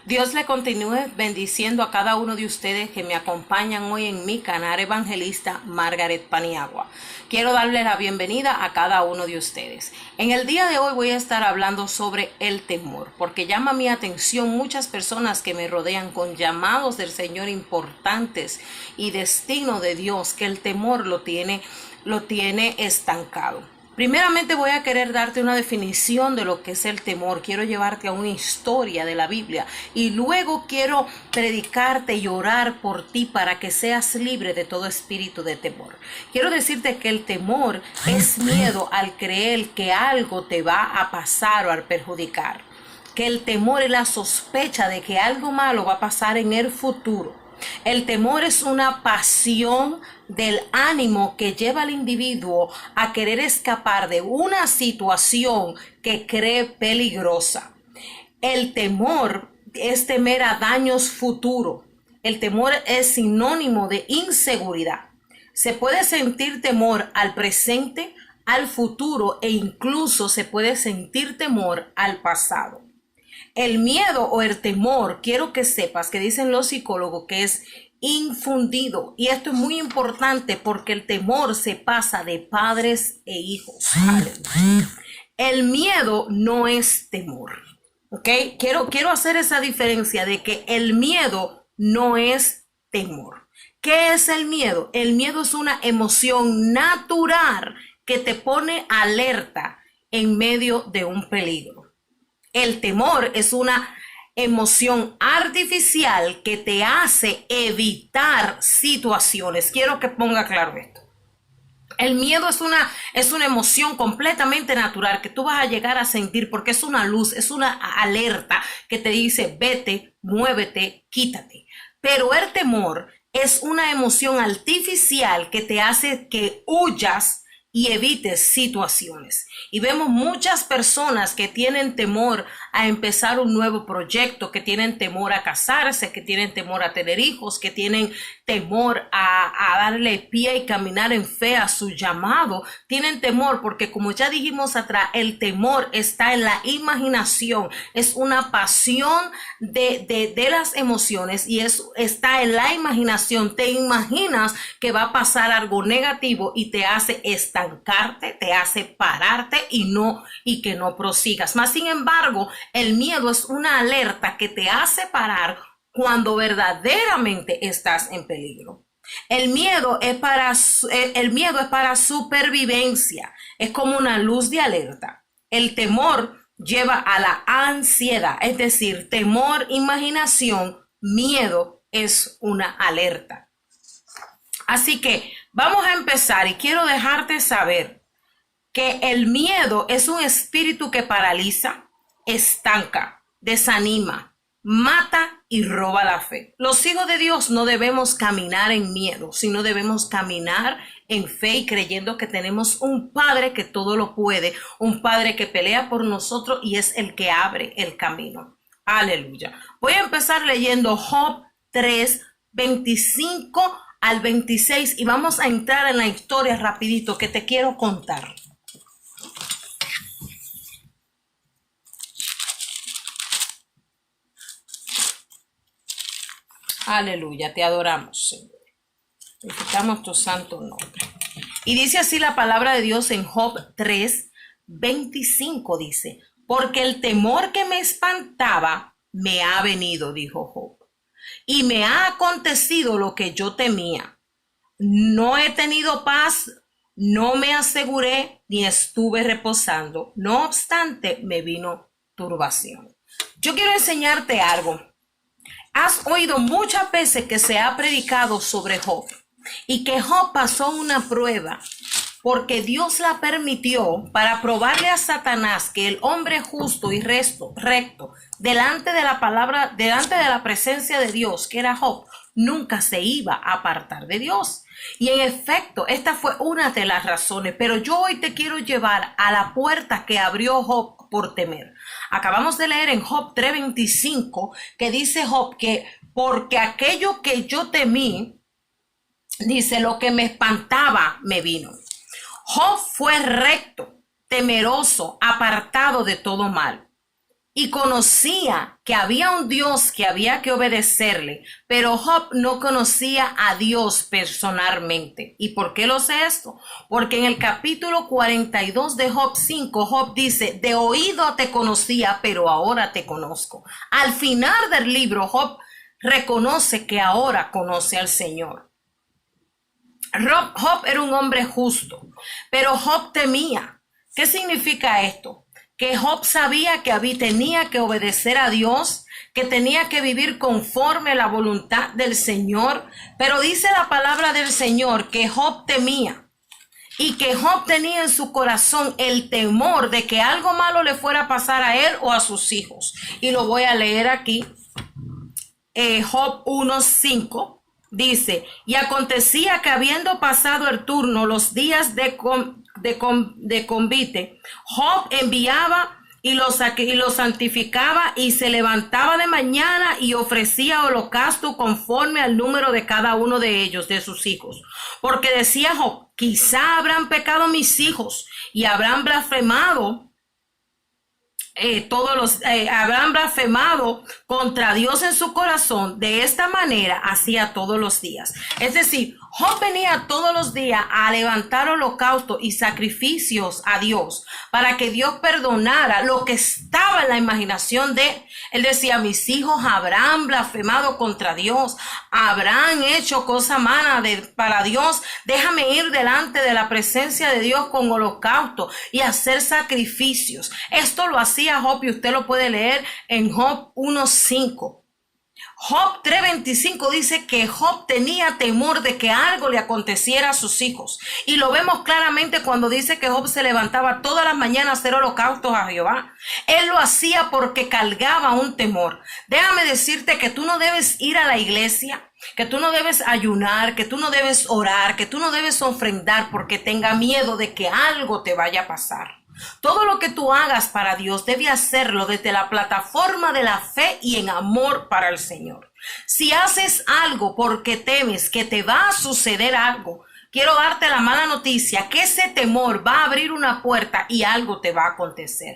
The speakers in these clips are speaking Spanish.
Dios le continúe bendiciendo a cada uno de ustedes que me acompañan hoy en mi canal evangelista Margaret Paniagua. Quiero darle la bienvenida a cada uno de ustedes. En el día de hoy voy a estar hablando sobre el temor, porque llama mi atención muchas personas que me rodean con llamados del Señor importantes y destino de Dios, que el temor lo tiene estancado. Primeramente voy a querer darte una definición de lo que es el temor. Quiero llevarte a una historia de la Biblia y luego quiero predicarte y orar por ti para que seas libre de todo espíritu de temor. Quiero decirte que el temor es miedo al creer que algo te va a pasar o al perjudicar. Que el temor es la sospecha de que algo malo va a pasar en el futuro. El temor es una pasión del ánimo que lleva al individuo a querer escapar de una situación que cree peligrosa. El temor es temer a daños futuros. El temor es sinónimo de inseguridad. Se puede sentir temor al presente, al futuro e incluso se puede sentir temor al pasado. El miedo o el temor, quiero que sepas que dicen los psicólogos que es infundido. Y esto es muy importante porque el temor se pasa de padres e hijos. El miedo no es temor. ¿Ok? Quiero hacer esa diferencia de que el miedo no es temor. ¿Qué es el miedo? El miedo es una emoción natural que te pone alerta en medio de un peligro. El temor es una emoción artificial que te hace evitar situaciones. Quiero que ponga claro esto. El miedo es una emoción completamente natural que tú vas a llegar a sentir porque es una luz, es una alerta que te dice vete, muévete, quítate. Pero el temor es una emoción artificial que te hace que huyas y evites situaciones. Y vemos muchas personas que tienen temor a empezar un nuevo proyecto, que tienen temor a casarse, que tienen temor a tener hijos, que tienen temor a darle pie y caminar en fe a su llamado. Tienen temor porque, como ya dijimos atrás, el temor está en la imaginación. Es una pasión de las emociones y está en la imaginación. Te imaginas que va a pasar algo negativo y te hace estancarte, te hace pararte y que no prosigas. Más sin embargo, el miedo es una alerta que te hace parar cuando verdaderamente estás en peligro. El miedo es para supervivencia. Es como una luz de alerta. El temor lleva a la ansiedad, es decir, temor, imaginación, miedo es una alerta. Así que vamos a empezar y quiero dejarte saber que el miedo es un espíritu que paraliza, estanca, desanima, mata y roba la fe. Los hijos de Dios no debemos caminar en miedo, sino debemos caminar en fe y creyendo que tenemos un Padre que todo lo puede, un Padre que pelea por nosotros y es el que abre el camino. Aleluya. Voy a empezar leyendo Job 3, 25 al 26 y vamos a entrar en la historia rapidito que te quiero contar. Aleluya, te adoramos, Señor. Glorificamos tu santo nombre. Y dice así la palabra de Dios en Job 3, 25, dice, porque el temor que me espantaba me ha venido, dijo Job, y me ha acontecido lo que yo temía. No he tenido paz, no me aseguré, ni estuve reposando. No obstante, me vino turbación. Yo quiero enseñarte algo. Has oído muchas veces que se ha predicado sobre Job y que Job pasó una prueba porque Dios la permitió para probarle a Satanás que el hombre justo y recto, delante de la presencia de Dios, que era Job, nunca se iba a apartar de Dios. Y en efecto, esta fue una de las razones, pero yo hoy te quiero llevar a la puerta que abrió Job por temer. Acabamos de leer en Job 3:25 que dice Job que porque aquello que yo temí, dice, lo que me espantaba me vino. Job fue recto, temeroso, apartado de todo mal. y conocía que había un Dios que había que obedecerle, pero Job no conocía a Dios personalmente. ¿Y por qué lo sé esto? Porque en el capítulo 42 de Job 5, Job dice, de oído te conocía, pero ahora te conozco. Al final del libro, Job reconoce que ahora conoce al Señor. Job era un hombre justo, pero Job temía. ¿Qué significa esto? Que Job sabía que tenía que obedecer a Dios, que tenía que vivir conforme a la voluntad del Señor, pero dice la palabra del Señor que Job temía y que Job tenía en su corazón el temor de que algo malo le fuera a pasar a él o a sus hijos. Y lo voy a leer aquí. Job 1:5 dice, y acontecía que habiendo pasado el turno los días de convite, Job enviaba y los santificaba y se levantaba de mañana y ofrecía holocausto conforme al número de cada uno de ellos, de sus hijos. Porque decía Job, quizá habrán pecado mis hijos y habrán blasfemado habrán blasfemado contra Dios en su corazón. De esta manera hacía todos los días. Es decir, Job venía todos los días a levantar holocausto y sacrificios a Dios para que Dios perdonara lo que estaba en la imaginación de él. Él decía, mis hijos habrán blasfemado contra Dios, habrán hecho cosa mala para Dios. Déjame ir delante de la presencia de Dios con holocausto y hacer sacrificios. Esto lo hacía Job y usted lo puede leer en Job 1:5. Job 3:25 dice que Job tenía temor de que algo le aconteciera a sus hijos. Y lo vemos claramente cuando dice que Job se levantaba todas las mañanas a hacer holocaustos a Jehová. Él lo hacía porque cargaba un temor. Déjame decirte que tú no debes ir a la iglesia, que tú no debes ayunar, que tú no debes orar, que tú no debes ofrendar porque tenga miedo de que algo te vaya a pasar. Todo lo que tú hagas para Dios debe hacerlo desde la plataforma de la fe y en amor para el Señor. Si haces algo porque temes que te va a suceder algo, quiero darte la mala noticia que ese temor va a abrir una puerta y algo te va a acontecer.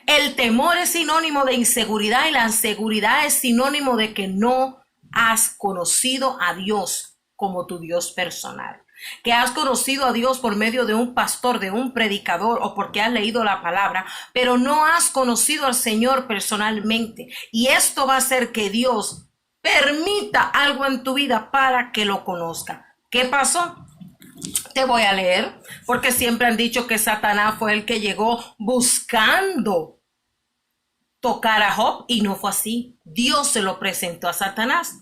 El temor es sinónimo de inseguridad y la inseguridad es sinónimo de que no has conocido a Dios como tu Dios personal. Que has conocido a Dios por medio de un pastor, de un predicador o porque has leído la palabra, pero no has conocido al Señor personalmente. Y esto va a hacer que Dios permita algo en tu vida para que lo conozca. ¿Qué pasó? Te voy a leer, porque siempre han dicho que Satanás fue el que llegó buscando tocar a Job y no fue así. Dios se lo presentó a Satanás.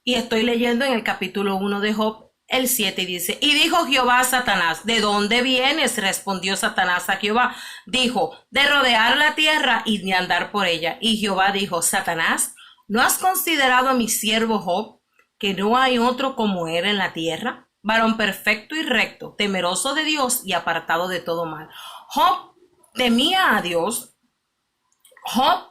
Y estoy leyendo en el capítulo 1 de Job, el 7 dice, y dijo Jehová a Satanás, ¿de dónde vienes? Respondió Satanás a Jehová. Dijo, de rodear la tierra y de andar por ella. Y Jehová dijo, Satanás, ¿no has considerado a mi siervo Job, que no hay otro como él en la tierra? Varón perfecto y recto, temeroso de Dios y apartado de todo mal. Job temía a Dios. Job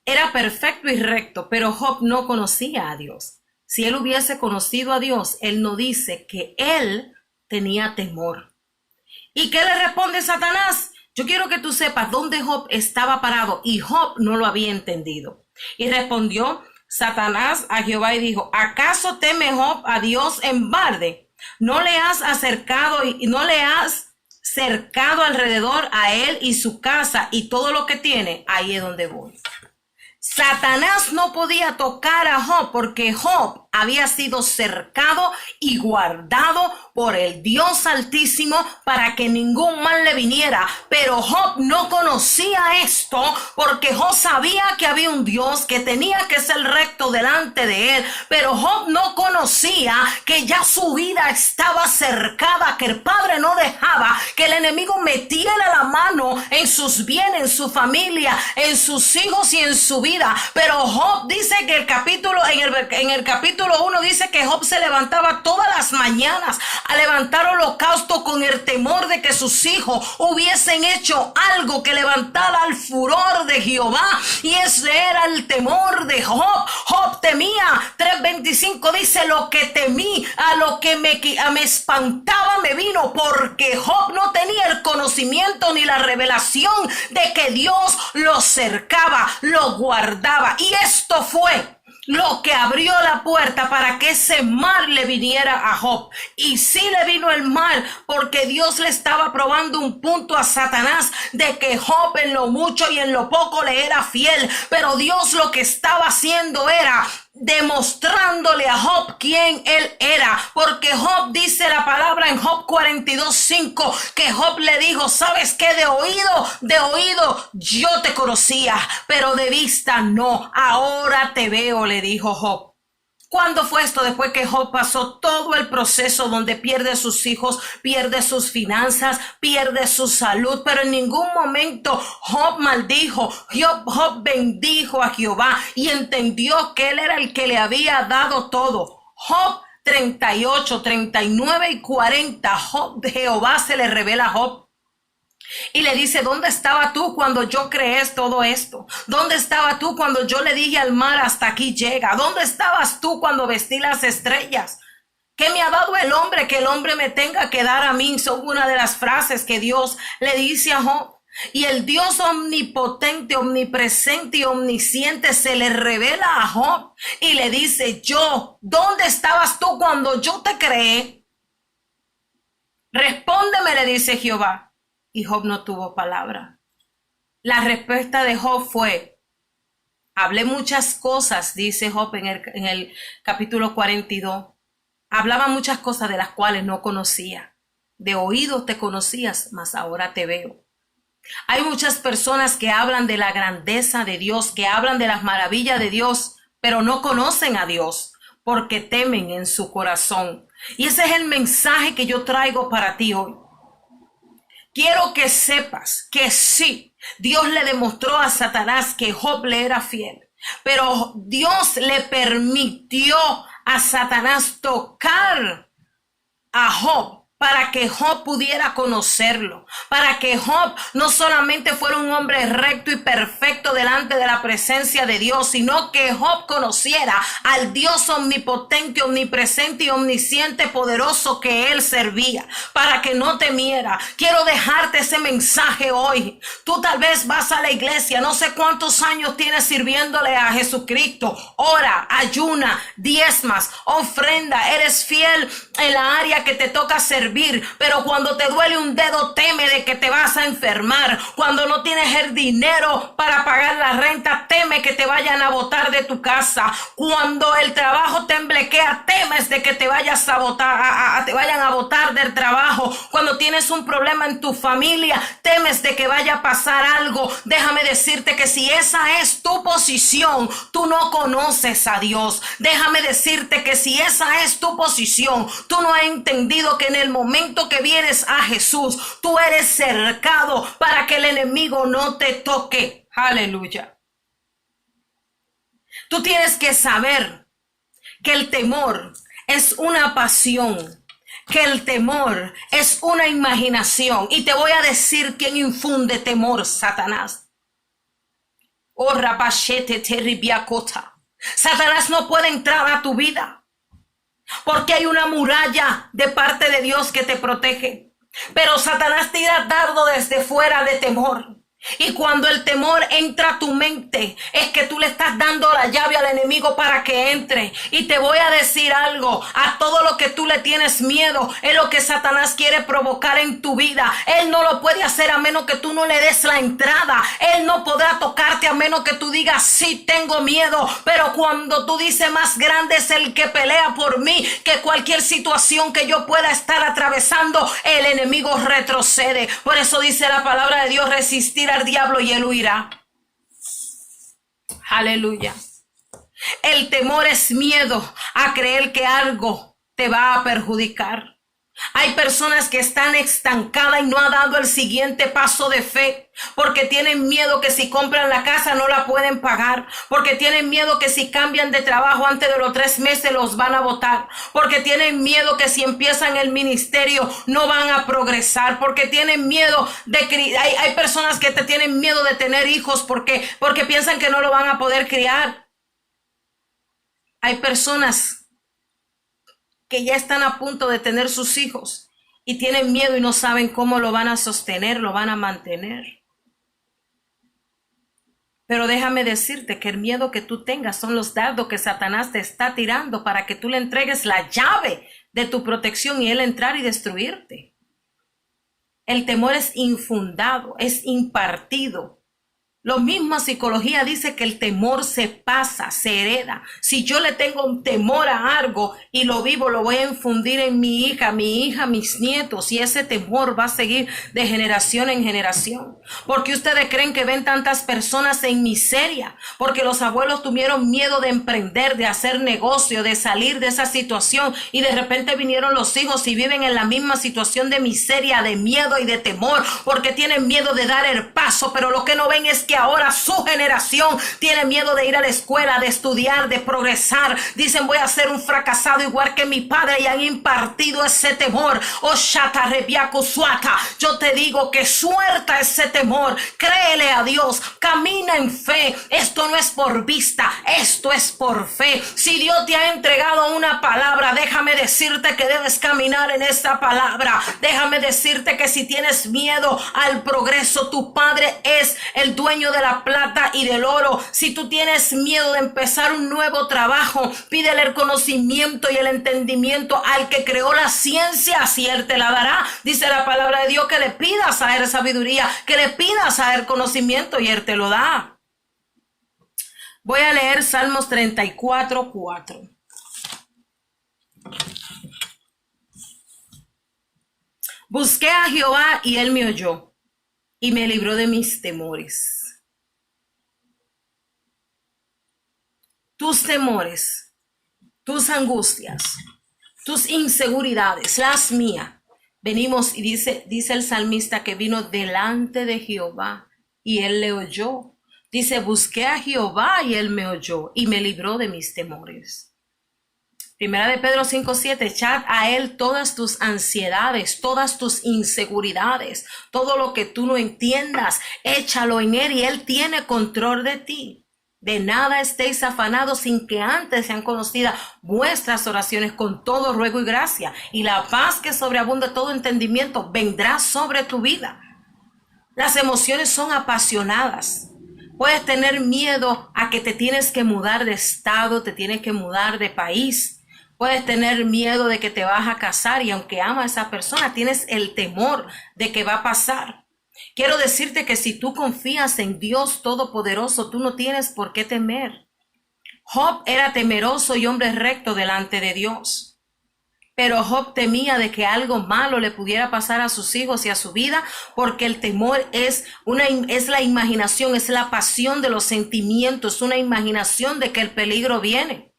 era perfecto y recto, pero Job no conocía a Dios. Si él hubiese conocido a Dios, él no dice que él tenía temor. ¿Y qué le responde Satanás? Yo quiero que tú sepas dónde Job estaba parado y Job no lo había entendido. Y respondió Satanás a Jehová y dijo, ¿acaso teme Job a Dios en balde? ¿No le has acercado y no le has cercado alrededor a él y su casa y todo lo que tiene? Ahí es donde voy. Satanás no podía tocar a Job porque Job había sido cercado y guardado por el Dios Altísimo para que ningún mal le viniera. Pero Job no conocía esto porque Job sabía que había un Dios que tenía que ser recto delante de él. Pero Job no conocía que ya su vida estaba cercada, que el Padre no dejaba que el enemigo metiera la mano en sus bienes, en su familia, en sus hijos y en su vida. Pero Job dice que en el capítulo capítulo 1 dice que Job se levantaba todas las mañanas a levantar holocausto con el temor de que sus hijos hubiesen hecho algo que levantara el furor de Jehová. Y ese era el temor de Job. Job temía. 3:25 dice: lo que temí, a lo que me espantaba me vino, porque Job no tenía el conocimiento ni la revelación de que Dios lo cercaba, lo guardaba. Y esto fue lo que abrió la puerta para que ese mal le viniera a Job. Y sí le vino el mal, porque Dios le estaba probando un punto a Satanás de que Job en lo mucho y en lo poco le era fiel. Pero Dios lo que estaba haciendo era demostrándole a Job quién él era, porque Job dice la palabra en Job 42:5 que Job le dijo: ¿sabes qué? De oído yo te conocía, pero de vista no. Ahora te veo, le dijo Job. ¿Cuándo fue esto? Después que Job pasó todo el proceso donde pierde sus hijos, pierde sus finanzas, pierde su salud, pero en ningún momento Job maldijo. Job bendijo a Jehová y entendió que él era el que le había dado todo. Job 38, 39 y 40, Jehová se le revela a Job. Y le dice: ¿dónde estaba tú cuando yo creé todo esto? ¿Dónde estaba tú cuando yo le dije al mar: hasta aquí llega? ¿Dónde estabas tú cuando vestí las estrellas? ¿Qué me ha dado el hombre que el hombre me tenga que dar a mí? Son una de las frases que Dios le dice a Job. Y el Dios omnipotente, omnipresente y omnisciente se le revela a Job y le dice: ¿dónde estabas tú cuando yo te creé? Respóndeme, le dice Jehová. Y Job no tuvo palabra. La respuesta de Job fue: hablé muchas cosas, dice Job en el capítulo 42. Hablaba muchas cosas de las cuales no conocía. De oídos te conocías, mas ahora te veo. Hay muchas personas que hablan de la grandeza de Dios, que hablan de las maravillas de Dios, pero no conocen a Dios porque temen en su corazón. Y ese es el mensaje que yo traigo para ti hoy. Quiero que sepas que sí, Dios le demostró a Satanás que Job le era fiel, pero Dios le permitió a Satanás tocar a Job para que Job pudiera conocerlo, para que Job no solamente fuera un hombre recto y perfecto delante de la presencia de Dios, sino que Job conociera al Dios omnipotente, omnipresente y omnisciente, poderoso que él servía, para que no temiera. Quiero dejarte ese mensaje hoy. Tú tal vez vas a la iglesia, no sé cuántos años tienes sirviéndole a Jesucristo, ora, ayuna, diezmas, ofrenda, eres fiel en la área que te toca servir, pero cuando te duele un dedo teme de que te vas a enfermar. Cuando no tienes el dinero para pagar la renta, teme que te vayan a botar de tu casa. Cuando el trabajo te emblequea, temes de que te vayas a botar, te vayan a botar del trabajo. Cuando tienes un problema en tu familia, temes de que vaya a pasar algo. Déjame decirte que si esa es tu posición, tú no conoces a Dios. Déjame decirte que si esa es tu posición, tú no has entendido que en el momento que vienes a Jesús, tú eres cercado para que el enemigo no te toque. Aleluya. Tú tienes que saber que el temor es una pasión, que el temor es una imaginación. Y te voy a decir quién infunde temor: Satanás. Oh, rabashete terribiacota. Satanás no puede entrar a tu vida, porque hay una muralla de parte de Dios que te protege. Pero Satanás tira dardo desde fuera de temor. Y cuando el temor entra a tu mente, es que tú le estás dando la llave al enemigo para que entre. Y te voy a decir algo: a todo lo que tú le tienes miedo es lo que Satanás quiere provocar en tu vida. Él no lo puede hacer a menos que tú no le des la entrada. Él no podrá tocarte a menos que tú digas: sí, tengo miedo. Pero cuando tú dices: más grande es el que pelea por mí que cualquier situación que yo pueda estar atravesando, el enemigo retrocede. Por eso dice la palabra de Dios: resistir al diablo y él huirá. Aleluya. El temor es miedo a creer que algo te va a perjudicar, Hay personas que están estancadas y no han dado el siguiente paso de fe porque tienen miedo que si compran la casa no la pueden pagar, porque tienen miedo que si cambian de trabajo antes de los 3 meses los van a botar, porque tienen miedo que si empiezan el ministerio no van a progresar, porque tienen miedo de hay personas que te tienen miedo de tener hijos porque piensan que no lo van a poder criar. Hay personas que ya están a punto de tener sus hijos y tienen miedo y no saben cómo lo van a sostener, lo van a mantener. Pero déjame decirte que el miedo que tú tengas son los dardos que Satanás te está tirando para que tú le entregues la llave de tu protección y él entrar y destruirte. El temor es infundado, es impartido. Lo mismo psicología dice que el temor se pasa, se hereda. Si yo le tengo un temor a algo y lo vivo, lo voy a infundir en mi hija, mis nietos, y ese temor va a seguir de generación en generación. Porque ustedes creen que ven tantas personas en miseria, porque los abuelos tuvieron miedo de emprender, de hacer negocio, de salir de esa situación, y de repente vinieron los hijos y viven en la misma situación de miseria, de miedo y de temor, porque tienen miedo de dar el paso. Pero lo que no ven es que ahora su generación tiene miedo de ir a la escuela, de estudiar, de progresar. Dicen, voy a ser un fracasado igual que mi padre, y han impartido ese temor. Oh, shata rebiaku suata. Yo te digo que suelta ese temor, créele a Dios, camina en fe. Esto no es por vista, esto es por fe. Si Dios te ha entregado una palabra, déjame decirte que debes caminar en esa palabra. Déjame decirte que si tienes miedo al progreso, tu padre es el dueño de la plata y del oro. Si tú tienes miedo de empezar un nuevo trabajo, pídele el conocimiento y el entendimiento al que creó la ciencia, si él te la dará. Dice la palabra de Dios que le pidas a él sabiduría, que le pidas a él conocimiento y él te lo da. Voy a leer Salmos 34:4. Busqué a Jehová y él me oyó y me libró de mis temores. Tus temores, tus angustias, tus inseguridades, las mías. Venimos y dice el salmista que vino delante de Jehová y él le oyó. Dice, busqué a Jehová y él me oyó y me libró de mis temores. Primera de Pedro 5:7, echad a él todas tus ansiedades, todas tus inseguridades, todo lo que tú no entiendas, échalo en él y él tiene control de ti. De nada estéis afanados sin que antes sean conocidas vuestras oraciones con todo ruego y gracia. Y la paz que sobreabunda todo entendimiento vendrá sobre tu vida. Las emociones son apasionadas. Puedes tener miedo a que te tienes que mudar de estado, te tienes que mudar de país. Puedes tener miedo de que te vas a casar y aunque amas a esa persona, tienes el temor de que va a pasar. Quiero decirte que si tú confías en Dios Todopoderoso, tú no tienes por qué temer. Job era temeroso y hombre recto delante de Dios. Pero Job temía de que algo malo le pudiera pasar a sus hijos y a su vida, porque el temor es la imaginación, es la pasión de los sentimientos, una imaginación de que el peligro viene.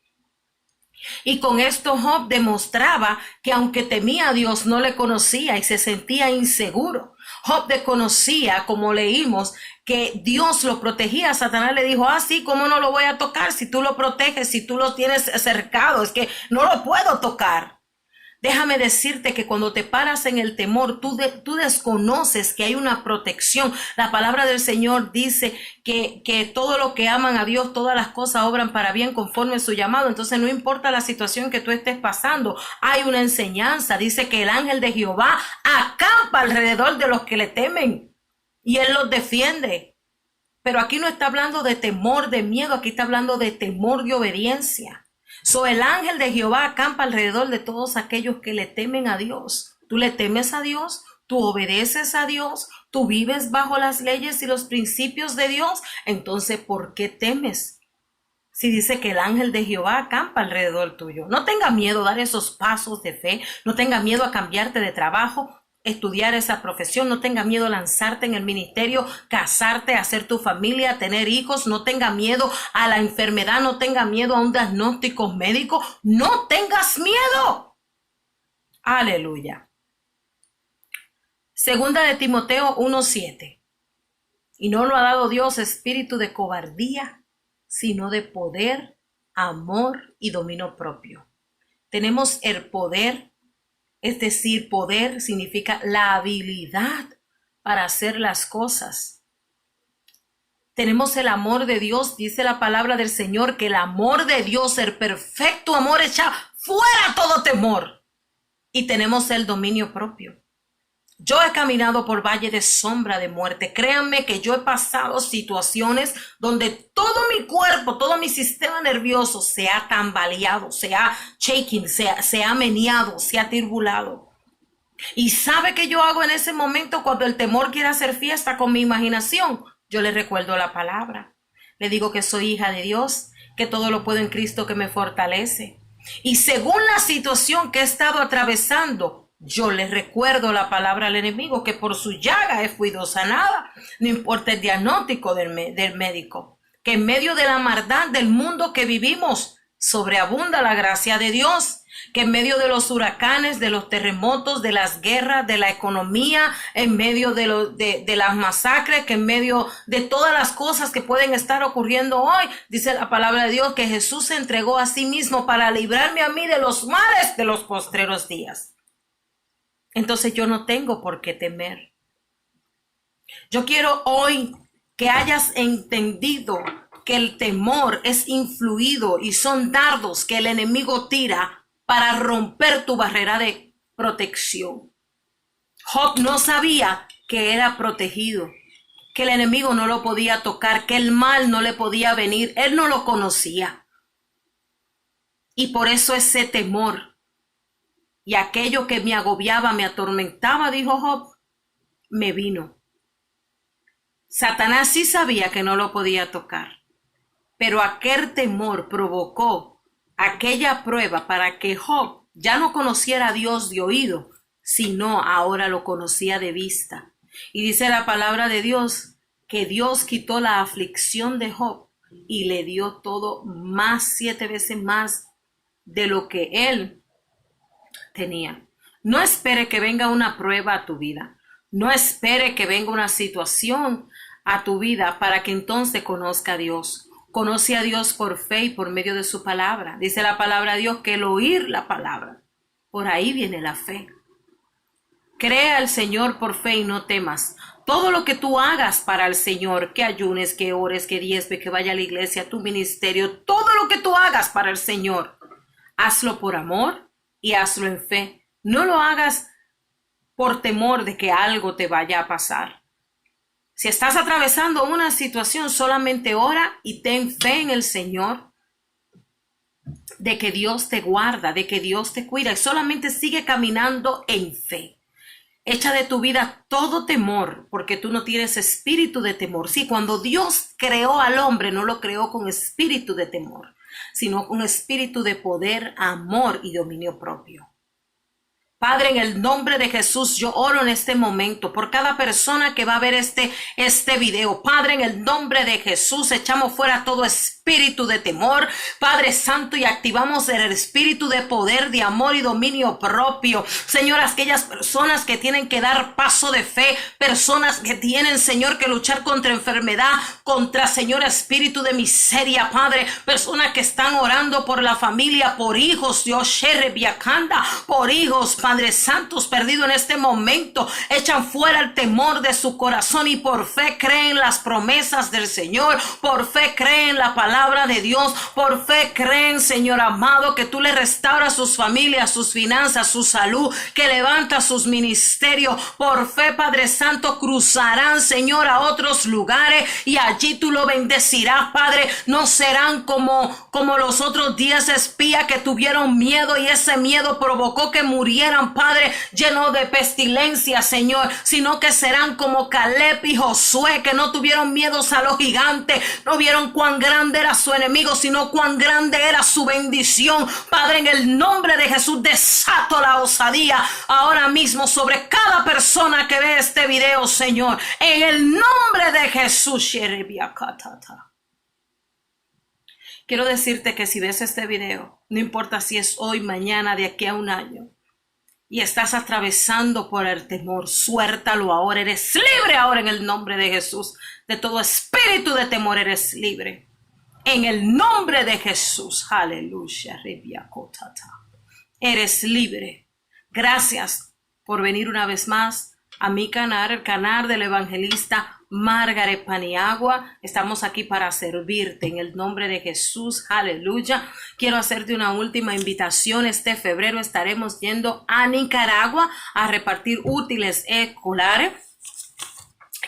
Y con esto Job demostraba que aunque temía a Dios, no le conocía y se sentía inseguro. Job desconocía, como leímos, que Dios lo protegía. Satanás le dijo, sí, ¿cómo no lo voy a tocar? Si tú lo proteges, si tú lo tienes cercado, es que no lo puedo tocar. Déjame decirte que cuando te paras en el temor, tú desconoces que hay una protección. La palabra del Señor dice que todo lo que aman a Dios, todas las cosas obran para bien conforme a su llamado. Entonces no importa la situación que tú estés pasando, hay una enseñanza. Dice que el ángel de Jehová acampa alrededor de los que le temen y él los defiende. Pero aquí no está hablando de temor, de miedo, aquí está hablando de temor, de obediencia. El ángel de Jehová acampa alrededor de todos aquellos que le temen a Dios. Tú le temes a Dios, tú obedeces a Dios, tú vives bajo las leyes y los principios de Dios. Entonces, ¿por qué temes? Si dice que el ángel de Jehová acampa alrededor tuyo. No tengas miedo a dar esos pasos de fe, no tengas miedo a cambiarte de trabajo, estudiar esa profesión, no tenga miedo a lanzarte en el ministerio, casarte, hacer tu familia, tener hijos, no tenga miedo a la enfermedad, no tenga miedo a un diagnóstico médico, no tengas miedo. Aleluya. Segunda de Timoteo 1:7. Y no lo ha dado Dios espíritu de cobardía, sino de poder, amor y dominio propio. Tenemos el poder, es decir, poder significa la habilidad para hacer las cosas. Tenemos el amor de Dios, dice la palabra del Señor, que el amor de Dios, el perfecto amor, echa fuera todo temor. Y tenemos el dominio propio. Yo he caminado por valle de sombra de muerte. Créanme que yo he pasado situaciones donde todo mi cuerpo, todo mi sistema nervioso se ha tambaleado, se ha shaking, se ha meneado, se ha turbulado. ¿Y sabe qué yo hago en ese momento cuando el temor quiere hacer fiesta con mi imaginación? Yo le recuerdo la palabra. Le digo que soy hija de Dios, que todo lo puedo en Cristo que me fortalece. Y según la situación que he estado atravesando, yo le recuerdo la palabra al enemigo, que por su llaga fui sanada. No importa el diagnóstico del médico, que en medio de la maldad del mundo que vivimos, sobreabunda la gracia de Dios, que en medio de los huracanes, de los terremotos, de las guerras, de la economía, en medio de las masacres, que en medio de todas las cosas que pueden estar ocurriendo hoy, dice la palabra de Dios que Jesús se entregó a sí mismo para librarme a mí de los males de los postreros días. Entonces yo no tengo por qué temer. Yo quiero hoy que hayas entendido que el temor es influido y son dardos que el enemigo tira para romper tu barrera de protección. Job no sabía que era protegido, que el enemigo no lo podía tocar, que el mal no le podía venir. Él no lo conocía. Y por eso ese temor y aquello que me agobiaba, me atormentaba, dijo Job, me vino. Satanás sí sabía que no lo podía tocar, pero aquel temor provocó aquella prueba para que Job ya no conociera a Dios de oído, sino ahora lo conocía de vista. Y dice la palabra de Dios que Dios quitó la aflicción de Job y le dio todo más, 7 veces más de lo que él tenía. No espere que venga una prueba a tu vida. No espere que venga una situación a tu vida para que entonces conozca a Dios. Conoce a Dios por fe y por medio de su palabra. Dice la palabra de Dios que el oír la palabra, por ahí viene la fe. Crea al Señor por fe y no temas. Todo lo que tú hagas para el Señor, que ayunes, que ores, que diezmes, que vaya a la iglesia, a tu ministerio, todo lo que tú hagas para el Señor, hazlo por amor y hazlo en fe. No lo hagas por temor de que algo te vaya a pasar. Si estás atravesando una situación, solamente ora y ten fe en el Señor, de que Dios te guarda, de que Dios te cuida, y solamente sigue caminando en fe. Echa de tu vida todo temor, porque tú no tienes espíritu de temor. Sí, cuando Dios creó al hombre, no lo creó con espíritu de temor, sino con espíritu de poder, amor y dominio propio. Padre, en el nombre de Jesús, yo oro en este momento por cada persona que va a ver este video. Padre, en el nombre de Jesús, echamos fuera todo espíritu de temor, Padre Santo, y activamos el espíritu de poder, de amor y dominio propio. Señor, aquellas personas que tienen que dar paso de fe, personas que tienen, Señor, que luchar contra enfermedad, contra, Señor, espíritu de miseria, Padre, personas que están orando por la familia, por hijos, Dios, por hijos, Padre Santos, perdido en este momento, echan fuera el temor de su corazón y por fe creen las promesas del Señor, por fe creen la palabra de Dios, por fe creen, Señor amado, que tú le restauras sus familias, sus finanzas, su salud, que levanta sus ministerios. Por fe, Padre Santo, cruzarán, Señor, a otros lugares y allí tú lo bendecirás, Padre. No serán como los otros 10 espías que tuvieron miedo y ese miedo provocó que murieran, Padre, lleno de pestilencia, Señor, sino que serán como Caleb y Josué, que no tuvieron miedos a los gigantes, no vieron cuán grande era su enemigo, sino cuán grande era su bendición. Padre, en el nombre de Jesús, desato la osadía ahora mismo sobre cada persona que ve este video, Señor, en el nombre de Jesús. Quiero decirte que si ves este video, no importa si es hoy, mañana, de aquí a un año, y estás atravesando por el temor, suéltalo ahora. Eres libre ahora en el nombre de Jesús. De todo espíritu de temor eres libre. En el nombre de Jesús. Aleluya. Eres libre. Gracias por venir una vez más a mi canal, el canal del evangelista Margaret Paniagua. Estamos aquí para servirte en el nombre de Jesús. Aleluya. Quiero hacerte una última invitación. Este febrero estaremos yendo a Nicaragua a repartir útiles escolares.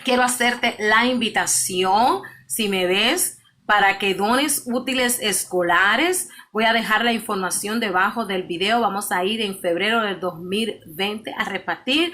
Quiero hacerte la invitación, si me ves, para que dones útiles escolares. Voy a dejar la información debajo del video. Vamos a ir en febrero del 2020 a repartir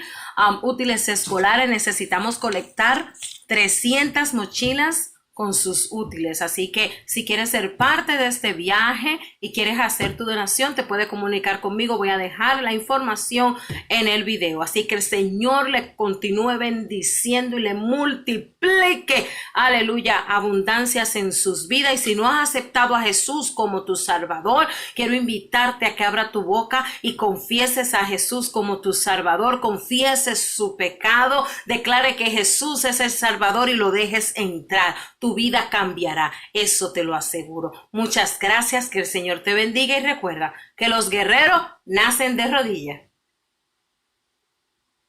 útiles escolares. Necesitamos colectar 300 mochilas con sus útiles. Así que si quieres ser parte de este viaje y quieres hacer tu donación, te puedes comunicar conmigo. Voy a dejar la información en el video. Así que el Señor le continúe bendiciendo y le multiplique, aleluya, abundancias en sus vidas. Y si no has aceptado a Jesús como tu Salvador, quiero invitarte a que abra tu boca y confieses a Jesús como tu Salvador. Confieses su pecado, declare que Jesús es el Salvador y lo dejes entrar. Tu vida cambiará, eso te lo aseguro. Muchas gracias, que el Señor te bendiga y recuerda que los guerreros nacen de rodillas.